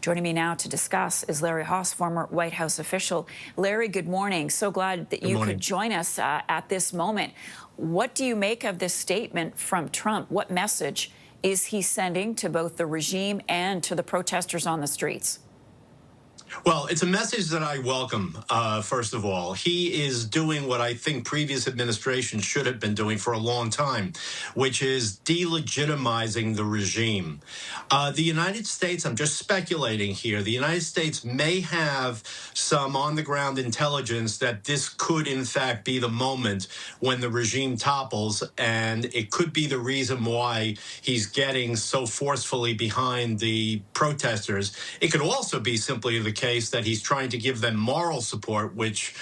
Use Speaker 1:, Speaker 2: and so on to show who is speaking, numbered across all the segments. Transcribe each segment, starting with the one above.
Speaker 1: Joining me now to discuss is Larry Haas, former White House official. Larry, good morning. So glad that you could join us at this moment. What do you make of this statement from Trump? What message is he sending to both the regime and to the protesters on the streets?
Speaker 2: Well, it's a message that I welcome, first of all. He is doing what I think previous administrations should have been doing for a long time, which is delegitimizing the regime. The United States, I'm just speculating here, the United States may have some on-the-ground intelligence that this could, in fact, be the moment when the regime topples, and it could be the reason why he's getting so forcefully behind the protesters. It could also be simply the case that he's trying to give them moral support, which,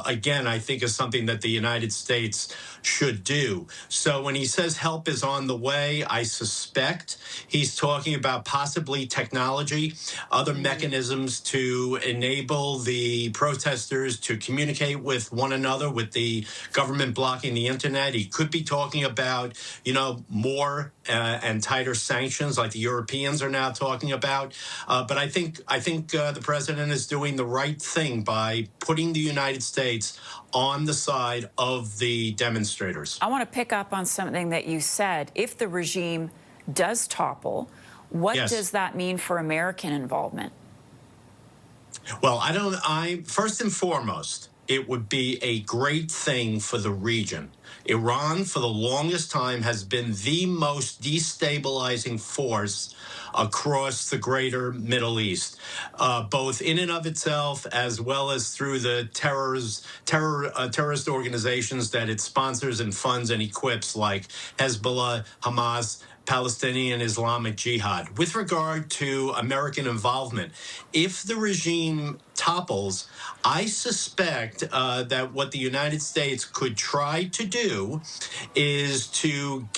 Speaker 2: again, I think is something that the United States should do. So when he says help is on the way, I suspect he's talking about possibly technology, other mechanisms to enable the protesters to communicate with one another, with the government blocking the internet. He could be talking about, more and tighter sanctions like the Europeans are now talking about. But I think the president is doing the right thing by putting the United States on the side of the demonstrators.
Speaker 1: I want to pick up on something that you said. If the regime does topple, what does that mean for American involvement?
Speaker 2: Well, first and foremost, it would be a great thing for the region. Iran, for the longest time, has been the most destabilizing force across the greater Middle East, both in and of itself, as well as through the terrorist organizations that it sponsors and funds and equips, like Hezbollah, Hamas, Palestinian Islamic Jihad. With regard to American involvement, if the regime topples, I suspect that what the United States could try to do is to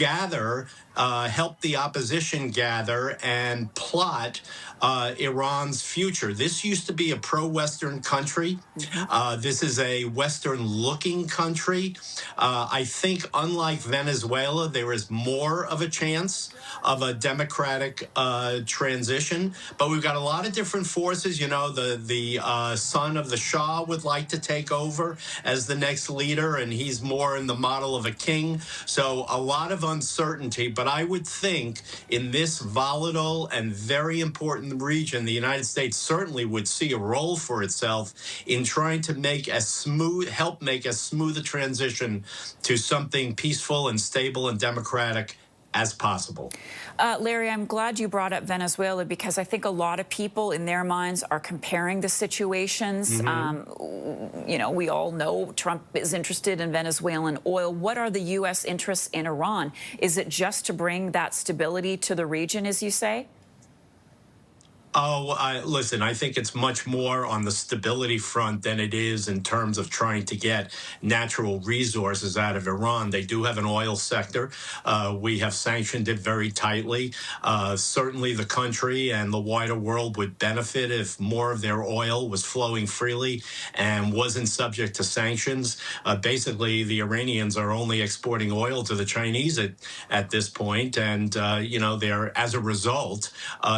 Speaker 2: help the opposition gather and plot Iran's future. This used to be a pro-Western country. This is a Western-looking country. I think, unlike Venezuela, there is more of a chance of a democratic transition. But we've got a lot of different forces. The son of the Shah would like to take over as the next leader, and he's more in the model of a king. So a lot of uncertainty. But I would think in this volatile and very important region, the United States certainly would see a role for itself in trying to help make as smooth a transition to something peaceful and stable and democratic as possible.
Speaker 1: Larry, I'm glad you brought up Venezuela, because I think a lot of people in their minds are comparing the situations. We all know Trump is interested in Venezuelan oil. What are the U.S. interests in Iran? Is it just to bring that stability to the region, as you say?
Speaker 2: Listen, I think it's much more on the stability front than it is in terms of trying to get natural resources out of Iran. They do have an oil sector. We have sanctioned it very tightly. Certainly the country and the wider world would benefit if more of their oil was flowing freely and wasn't subject to sanctions. Basically, the Iranians are only exporting oil to the Chinese at this point. And, as a result,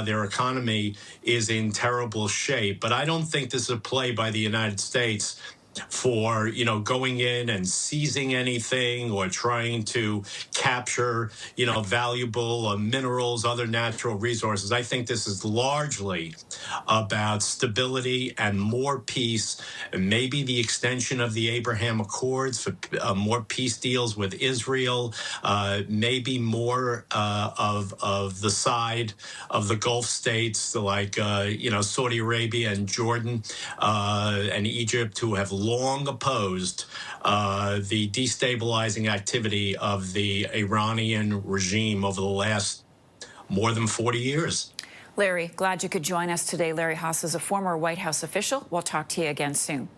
Speaker 2: their economy is in terrible shape. But I don't think this is a play by the United States for, going in and seizing anything or trying to capture, valuable minerals, other natural resources. I think this is largely about stability and more peace, and maybe the extension of the Abraham Accords for more peace deals with Israel, maybe more of the side of the Gulf states like, Saudi Arabia and Jordan and Egypt, who have long opposed the destabilizing activity of the Iranian regime over the last more than 40 years.
Speaker 1: Larry, glad you could join us today. Larry Haas is a former White House official. We'll talk to you again soon.